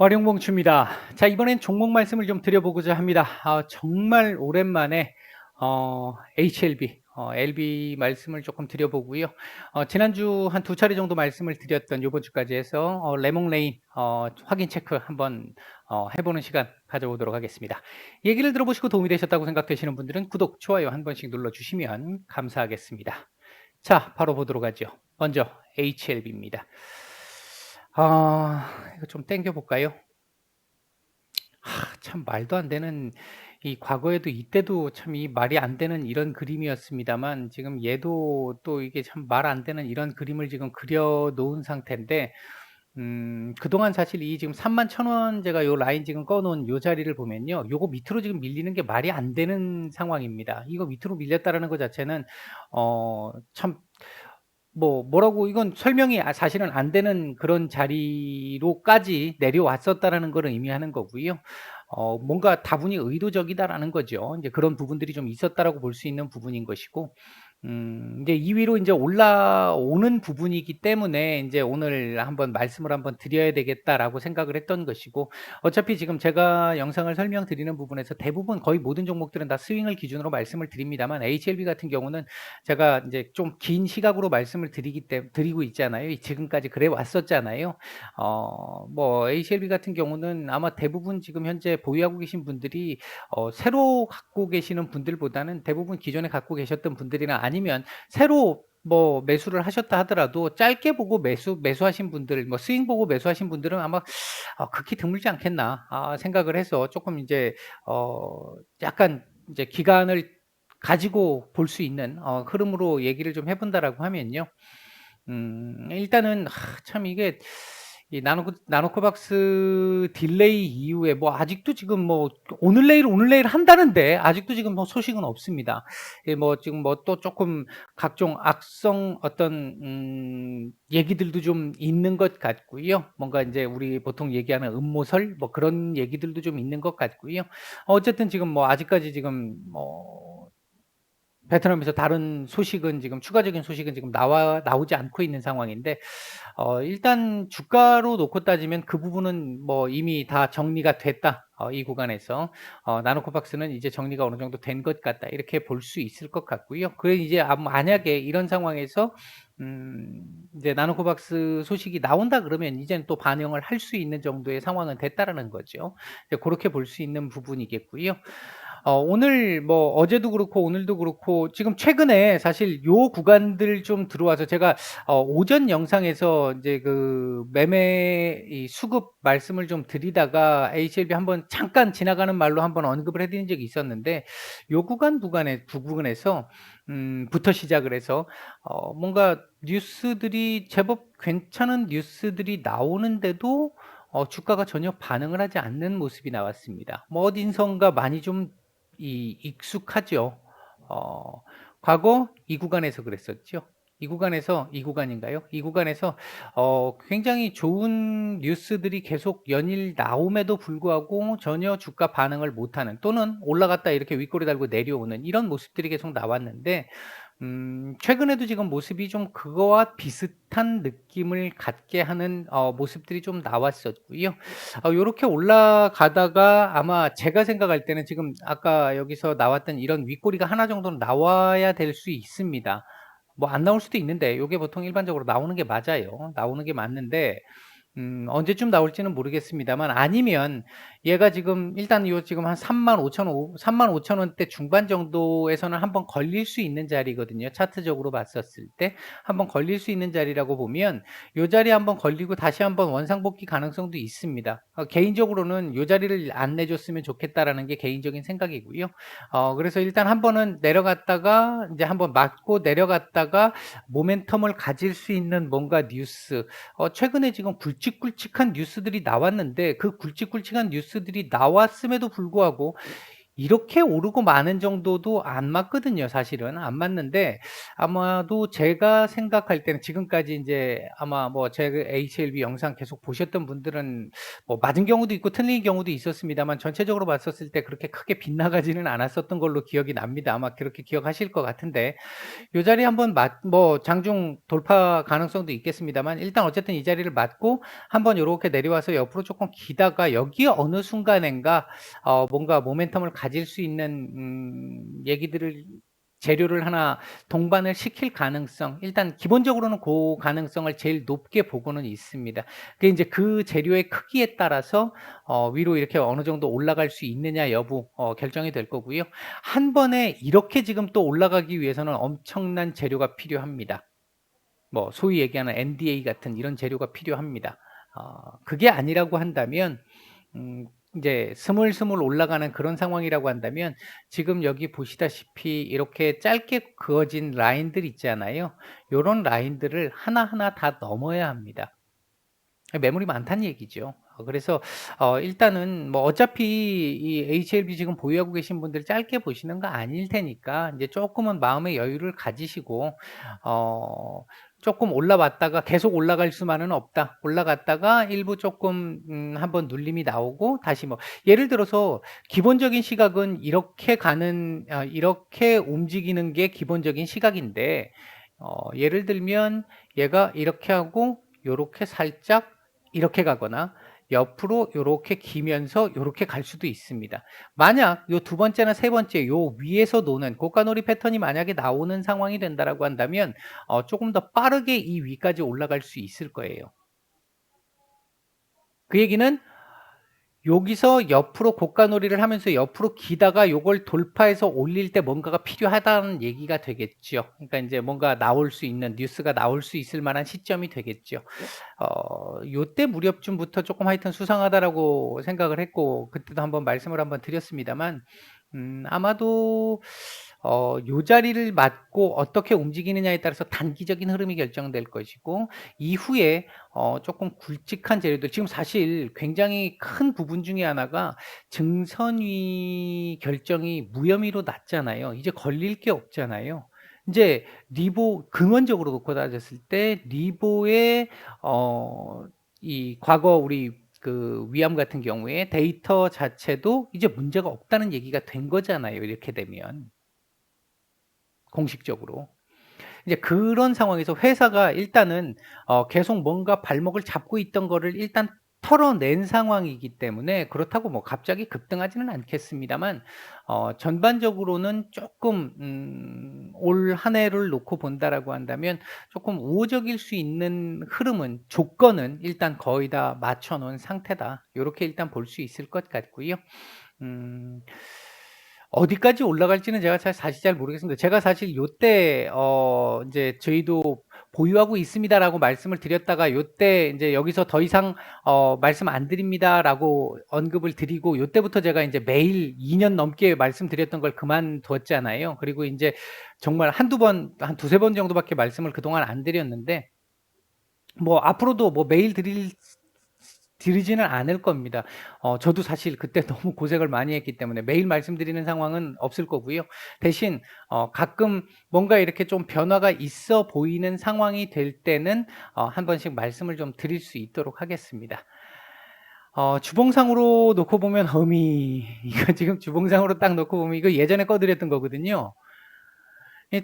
활용봉추입니다. 자, 이번엔 종목 말씀을 좀 드려보고자 합니다. 정말 오랜만에 HLB, LB 말씀을 조금 드려보고요. 지난주 한 두 차례 정도 말씀을 드렸던 요번 주까지 해서 레몽레인 확인 체크 한번 해보는 시간 가져보도록 하겠습니다. 얘기를 들어보시고 도움이 되셨다고 생각되시는 분들은 구독, 좋아요 한 번씩 눌러주시면 감사하겠습니다. 자, 바로 보도록 하죠. 먼저 HLB입니다. 이거 좀 땡겨볼까요? 참 말도 안 되는, 이 과거에도 이때도 참 이 말이 안 되는 이런 그림이었습니다만, 지금 얘도 또 이게 참 말 안 되는 이런 그림을 지금 그려 놓은 상태인데, 그동안 사실 이 지금 31,000원 제가 요 라인 지금 꺼 놓은 요 자리를 보면요, 요거 밑으로 지금 밀리는 게 말이 안 되는 상황입니다. 이거 밑으로 밀렸다라는 것 자체는 참 뭐라고 이건 설명이 사실은 안 되는 그런 자리로까지 내려왔었다라는 거를 의미하는 거고요. 뭔가 다분히 의도적이다라는 거죠. 이제 그런 부분들이 좀 있었다라고 볼 수 있는 부분인 것이고, 이제 2 위로 인제 올라오는 부분이기 때문에 인제 '오늘 한번 말씀을 한번 드려야 되겠다.'라고 생각을 했던 것이고, 어차피 지금 제가 영상을 설명드리는 부분에서 대부분 거의 모든 종목들은 다 스윙을 기준으로 말씀을 드립니다만, HLB 같은 경우는 제가 인제 좀 긴 시각으로 말씀을 드리고 있잖아요. 지금까지 그래 왔었잖아요. HLB 같은 경우는 아마 대부분 지금 현재 보유하고 계신 분들이 새로 갖고 계시는 분들보다는 대부분 기존에 갖고 계셨던 분들이나, 아니면 새로 매수를 하셨다 하더라도 짧게 보고 매수하신 분들, 스윙 보고 매수하신 분들은 아마 극히 드물지 않겠나 생각을 해서, 조금 이제 약간 이제 기간을 가지고 볼 수 있는 흐름으로 얘기를 좀 해 본다라고 하면요. 일단은 참 이게 이 나노코박스 딜레이 이후에 아직도 지금 오늘 내일 한다는데 아직도 지금 소식은 없습니다. 예, 지금 또 조금 각종 악성 어떤 얘기들도 좀 있는 것 같고요. 뭔가 이제 우리 보통 얘기하는 음모설 그런 얘기들도 좀 있는 것 같고요. 어쨌든 지금 아직까지 지금 베트남에서 다른 소식은, 지금 추가적인 소식은 지금 나오지 않고 있는 상황인데, 일단 주가로 놓고 따지면 그 부분은 이미 다 정리가 됐다. 이 구간에서 나노코박스는 이제 정리가 어느 정도 된 것 같다. 이렇게 볼 수 있을 것 같고요. 그래 이제 만약에 이런 상황에서 이제 나노코박스 소식이 나온다 그러면 이제는 또 반영을 할 수 있는 정도의 상황은 됐다라는 거죠. 이제 고렇게 볼 수 있는 부분이겠고요. 오늘 어제도 그렇고 오늘도 그렇고 지금 최근에 사실 요 구간들 좀 들어와서, 제가 오전 영상에서 이제 그 매매 이 수급 말씀을 좀 드리다가 HLB 한번 잠깐 지나가는 말로 한번 언급을 해 드린 적이 있었는데, 요 부분에서 부터 시작을 해서 뭔가 뉴스들이 제법 괜찮은 뉴스들이 나오는데도 주가가 전혀 반응을 하지 않는 모습이 나왔습니다. 어딘선가 많이 좀 익숙하죠. 어 과거 이 구간에서 그랬었죠. 이 구간인가요? 이 구간에서 굉장히 좋은 뉴스들이 계속 연일 나옴에도 불구하고 전혀 주가 반응을 못하는, 또는 올라갔다 이렇게 윗꼬리 달고 내려오는 이런 모습들이 계속 나왔는데, 최근에도 지금 모습이 좀 그거와 비슷한 느낌을 갖게 하는 모습들이 좀 나왔었고요. 요렇게 올라가다가 아마 제가 생각할 때는 지금 아까 여기서 나왔던 이런 윗꼬리가 하나 정도는 나와야 될 수 있습니다. 안 나올 수도 있는데, 요게 보통 일반적으로 나오는 게 맞아요. 나오는 게 맞는데, 언제쯤 나올지는 모르겠습니다만, 아니면 얘가 지금 일단 지금 한 35,000 원대 중반 정도에서는 한번 걸릴 수 있는 자리거든요. 차트적으로 봤었을 때 한번 걸릴 수 있는 자리라고 보면, 요 자리에 한번 걸리고 다시 한번 원상복귀 가능성도 있습니다. 개인적으로는 요 자리를 안 내줬으면 좋겠다라는 게 개인적인 생각이고요. 그래서 일단 한 번은 내려갔다가 이제 한번 맞고 내려갔다가 모멘텀을 가질 수 있는 뭔가 뉴스, 최근에 지금 굵직굵직한 뉴스들이 나왔는데, 그 굵직굵직한 뉴스들이 나왔음에도 불구하고 이렇게 오르고 마는 정도도 안 맞거든요 사실은. 안 맞는데 아마도 제가 생각할 때는 지금까지 인제 아마 뭐 제 그 HLB 영상 계속 보셨던 분들은 뭐 맞은 경우도 있고 틀린 경우도 있었습니다만 전체적으로 봤었을 때 그렇게 크게 빗나가지는 않았었던 걸로 기억이 납니다. 아마 그렇게 기억하실 것 같은데 요 자리에 한번 뭐 장중 돌파 가능성도 있겠습니다만 일단 어쨌든 이 자리를 맞고 한번 요렇게 내려와서 옆으로 쪼끔 기다가 여기 어느 순간엔가 뭔가 모멘텀을 가질 수 있는 얘기들을 재료를 하나 동반을 시킬 가능성 일단 기본적으로는 고 가능성을 제일 높게 보고는 있습니다. 그게 인제 그 재료의 크기에 따라서 위로 이렇게 어느 정도 올라갈 수 있느냐 여부 결정이 될 거고요. 한 번에 이렇게 지금 또 올라가기 위해서는 엄청난 재료가 필요합니다. 뭐 소위 얘기하는 NDA 같은 이런 재료가 필요합니다. 그게 아니라고 한다면 인제 스물스물 올라가는 그런 상황이라고 한다면 지금 여기 보시다시피 이렇게 짧게 그어진 라인들 있잖아요. 요런 라인들을 하나하나 다 넘어야 합니다. 매물이 많다는 얘기죠. 그래서 일단은 뭐 어차피 이 HLB 지금 보유하고 계신 분들 짧게 보시는 거 아닐 테니까 인제 쪼끔은 마음의 여유를 가지시고 어 쪼끔 올라왔다가 계속 올라갈 수만은 없다. 올라갔다가 일부 쪼끔 한번 눌림이 나오고 다시 뭐 예를 들어서 기본적인 시각은 이렇게 가는 이렇게 움직이는 게 기본적인 시각인데 예를 들면 얘가 이렇게 하고 요렇게 살짝 이렇게 가거나 옆으로 요렇게 기면서 요렇게 갈 수도 있습니다. 만약 요 두 번째나 세 번째 요 위에서 노는 고가놀이 패턴이 만약에 나오는 상황이 된다라고 한다면 쪼금 더 빠르게 이 위까지 올라갈 수 있을 거예요. 그 얘기는 여기서 옆으로 고가놀이를 하면서 옆으로 기다가 요걸 돌파해서 올릴 때 뭔가가 필요하다는 얘기가 되겠죠. 그러니까 인제 뭔가 나올 수 있는 뉴스가 나올 수 있을 만한 시점이 되겠죠. 요때 무렵쯤부터 쪼끔 하여튼 수상하다라고 생각을 했고 그때도 한번 말씀을 한번 드렸습니다만 아마도 요 자리를 맞고 어떻게 움직이느냐에 따라서 단기적인 흐름이 결정될 것이고 이후에 쪼끔 굵직한 재료들 지금 사실 굉장히 큰 부분 중에 하나가 증선위 결정이 무혐의로 났잖아요. 이제 걸릴 게 없잖아요. 인제 리보 근원적으로 놓고 따졌을 때 리보의 어 이 과거 우리 그 위암 같은 경우에 데이터 자체도 이제 문제가 없다는 얘기가 된 거잖아요, 이렇게 되면 공식적으로. 이제 그런 상황에서 회사가 일단은 계속 뭔가 발목을 잡고 있던 거를 일단 털어낸 상황이기 때문에 그렇다고 뭐 갑자기 급등하지는 않겠습니다만 전반적으로는 쪼끔 올 한 해를 놓고 본다라고 한다면 쪼끔 우호적일 수 있는 흐름은 조건은 일단 거의 다 맞춰 놓은 상태다. 요렇게 일단 볼 수 있을 것 같고요. 음 어디까지 올라갈지는 제가 사실 잘 모르겠습니다. 제가 사실 요때 인제 "저희도 보유하고 있습니다."라고 말씀을 드렸다가 요때 인제 "여기서 더 이상 말씀 안 드립니다."라고 언급을 드리고 요때부터 제가 인제 매일 2년 넘게 말씀드렸던 걸 그만뒀잖아요. 그리고 인제 정말 한두 번 한 두세 번 정도밖에 말씀을 그동안 안 드렸는데 뭐 앞으로도 뭐 매일 드리지는 않을 겁니다. 저도 사실 그때 너무 고생을 많이 했기 때문에 매일 말씀드리는 상황은 없을 거고요. 대신 가끔 뭔가 이렇게 좀 변화가 있어 보이는 상황이 될 때는 한 번씩 말씀을 좀 드릴 수 있도록 하겠습니다. 주봉상으로 놓고 보면 어미 이거 지금 주봉상으로 딱 놓고 보면 이거 예전에 꺼 드렸던 거거든요.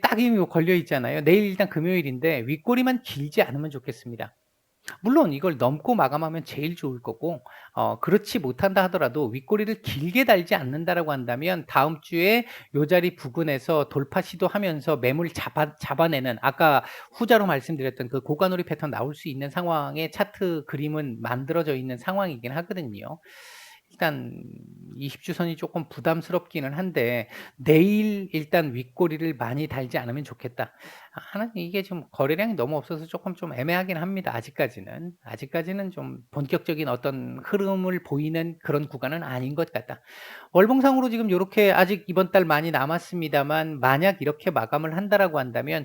딱 이거 걸려 있잖아요. 내일 일단 금요일인데 윗꼬리만 길지 않으면 좋겠습니다. 물론 이걸 넘고 마감하면 제일 좋을 거고 그렇지 못한다 하더라도 윗꼬리를 길게 달지 않는다라고 한다면 다음 주에 요 자리 부근에서 돌파 시도하면서 매물 잡아내는 아까 후자로 말씀드렸던 그 고가놀이 패턴 나올 수 있는 상황의 차트 그림은 만들어져 있는 상황이긴 하거든요. 일단 20 주선이 쪼끔 부담스럽기는 한데 '내일 일단 윗꼬리를 많이 달지 않으면 좋겠다.' 하나 이게 좀 거래량이 너무 없어서 쪼끔 좀 애매하긴 합니다 아직까지는. 아직까지는 좀 본격적인 어떤 흐름을 보이는 그런 구간은 아닌 것 같다. 월봉상으로 지금 요렇게 아직 이번 달 많이 남았습니다만 만약 이렇게 마감을 한다라고 한다면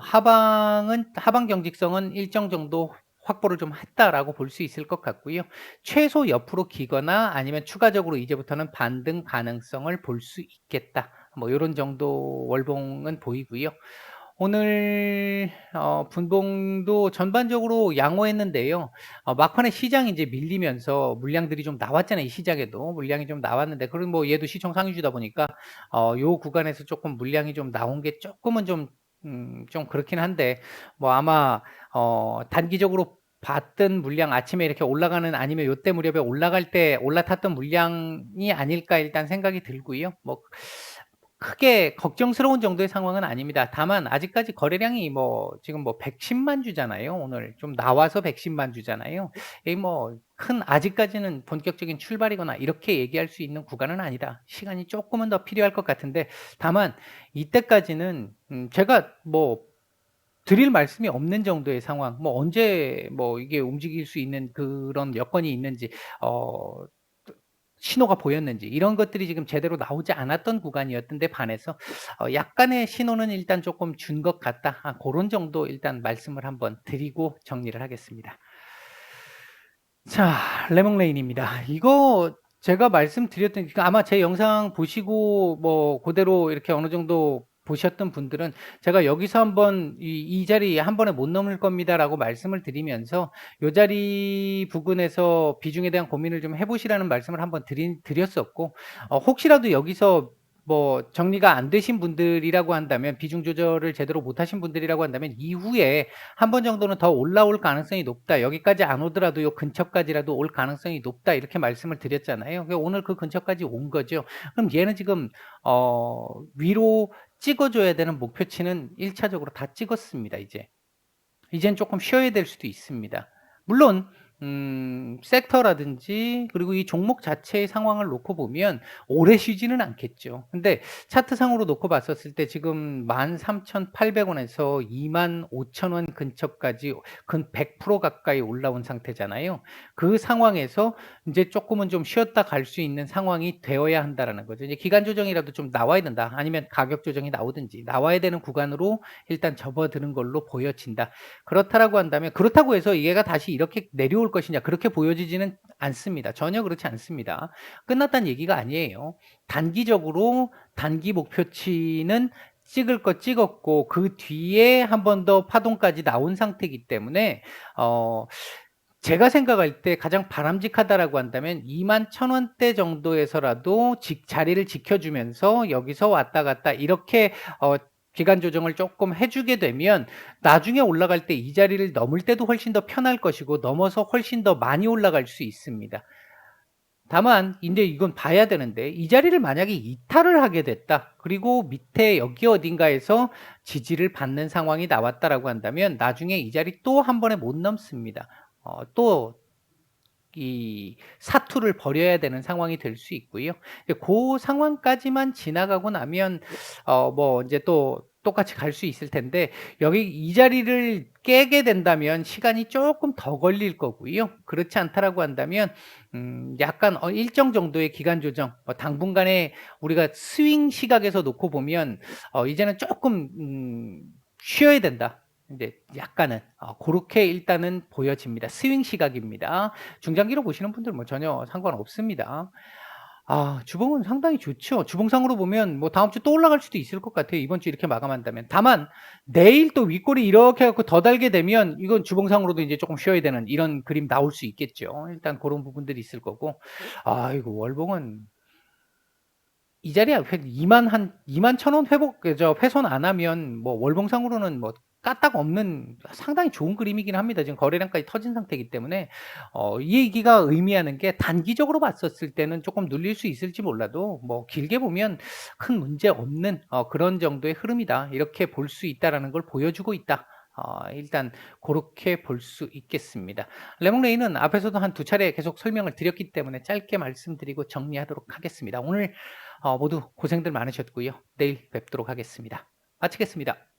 하방 경직성은 일정 정도 확보를 좀 했다라고 볼 수 있을 것 같고요. 최소 옆으로 기거나 아니면 추가적으로 이제부터는 반등 가능성을 볼 수 있겠다. 뭐 요런 정도 월봉은 보이고요. 오늘 분봉도 전반적으로 양호했는데요. 막판에 시장이 이제 밀리면서 물량들이 좀 나왔잖아요. 이 시장에도 물량이 좀 나왔는데, 그리고 뭐 얘도 시총 상위주다 보니까 요 구간에서 조금 물량이 좀 나온 게 조금은 좀 그렇긴 한데, 뭐 아마 단기적으로 봤던 물량, 아침에 이렇게 올라가는 아니면 요때 무렵에 올라갈 때 올라탔던 물량이 아닐까 일단 생각이 들고요. 뭐 크게 걱정스러운 정도의 상황은 아닙니다. 다만 아직까지 거래량이 뭐 지금 뭐 110만 주잖아요. 오늘 좀 나와서 110만 주잖아요. 이 뭐 큰 아직까지는 본격적인 출발이거나 이렇게 얘기할 수 있는 구간은 아니다. 시간이 조금은 더 필요할 것 같은데, 다만 이때까지는 제가 뭐 드릴 말씀이 없는 정도의 상황, 뭐 언제 뭐 이게 움직일 수 있는 그런 여건이 있는지, 어 신호가 보였는지, 이런 것들이 지금 제대로 나오지 않았던 구간이었던 데 반해서 약간의 신호는 일단 조금 준 것 같다. 고런 정도 일단 말씀을 한번 드리고 정리를 하겠습니다. 자, 레몽레인입니다. 이거 제가 말씀드렸던, 그러니까 아마 제 영상 보시고 뭐 그대로 이렇게 어느 정도 보셨던 분들은 제가 여기서 한번 이 자리 한 번에 못 넘을 겁니다라고 말씀을 드리면서 요 자리 부근에서 비중에 대한 고민을 좀 해보시라는 말씀을 한번 드렸었고, 혹시라도 여기서 뭐 정리가 안 되신 분들이라고 한다면, 비중 조절을 제대로 못 하신 분들이라고 한다면, 이후에 한 번 정도는 더 올라올 가능성이 높다. 여기까지 안 오더라도 요 근처까지라도 올 가능성이 높다. 이렇게 말씀을 드렸잖아요. 오늘 그 근처까지 온 거죠. 그럼 얘는 지금 위로 찍어줘야 되는 목표치는 1차적으로 다 찍었습니다. 이젠 조금 쉬어야 될 수도 있습니다. 물론 섹터라든지 그리고 이 종목 자체의 상황을 놓고 보면 오래 쉬지는 않겠죠. 근데 차트상으로 놓고 봤었을 때 지금 13,800원에서 25,000원 근처까지 근 100% 가까이 올라온 상태잖아요. 그 상황에서 이제 조금은 좀 쉬었다 갈 수 있는 상황이 되어야 한다라는 거죠. 이제 기간 조정이라도 좀 나와야 된다. 아니면 가격 조정이 나오든지 나와야 되는 구간으로 일단 접어드는 걸로 보여진다. 그렇다라고 한다면, 그렇다고 해서 얘가 다시 이렇게 내려올 것이냐, 그렇게 보여지지는 않습니다. 전혀 그렇지 않습니다. 끝났다는 얘기가 아니에요. 단기적으로 단기 목표치는 찍을 거 찍었고, 그 뒤에 한 번 더 파동까지 나온 상태이기 때문에 제가 생각할 때 가장 바람직하다라고 한다면 21,000원대 정도에서라도 자리를 지켜주면서 여기서 왔다 갔다 이렇게 기간 조정을 조금 해주게 되면 나중에 올라갈 때 이 자리를 넘을 때도 훨씬 더 편할 것이고, 넘어서 훨씬 더 많이 올라갈 수 있습니다. 다만 이제 이건 봐야 되는데, 이 자리를 만약에 이탈을 하게 됐다. 그리고 밑에 여기 어딘가에서 지지를 받는 상황이 나왔다라고 한다면 나중에 이 자리 또 한 번에 못 넘습니다. 또 이 사투를 벌여야 되는 상황이 될 수 있고요. 그 상황까지만 지나가고 나면 뭐 이제 또 똑같이 갈 수 있을 텐데, 여기 이 자리를 깨게 된다면 시간이 조금 더 걸릴 거고요. 그렇지 않다라고 한다면 약간 일정 정도의 기간 조정, 당분간에 우리가 스윙 시각에서 놓고 보면 이제는 조금 쉬어야 된다. 이제 약간은 고렇게 일단은 보여집니다. 스윙 시각입니다. 중장기로 보시는 분들 뭐 전혀 상관없습니다. 주봉은 상당히 좋죠. 주봉상으로 보면 뭐 다음 주 또 올라갈 수도 있을 것 같아요. 이번 주 이렇게 마감한다면. 다만 내일 또 윗골이 이렇게 해 갖고 더 달게 되면 이건 주봉상으로도 이제 조금 쉬어야 되는 이런 그림 나올 수 있겠죠. 일단 그런 부분들이 있을 거고. 이거 월봉은 이 자리에 21,000원 회복, 훼손 안 하면 뭐 월봉상으로는 뭐 까딱 없는 상당히 좋은 그림이긴 합니다. 지금 거래량까지 터진 상태이기 때문에 이 얘기가 의미하는 게, 단기적으로 봤었을 때는 조금 눌릴 수 있을지 몰라도 뭐 길게 보면 큰 문제 없는 그런 정도의 흐름이다. 이렇게 볼 수 있다라는 걸 보여주고 있다. 일단 그렇게 볼 수 있겠습니다. 레몽레이는 앞에서도 한 두 차례 계속 설명을 드렸기 때문에 짧게 말씀드리고 정리하도록 하겠습니다. 오늘 모두 고생들 많으셨고요. 내일 뵙도록 하겠습니다. 마치겠습니다.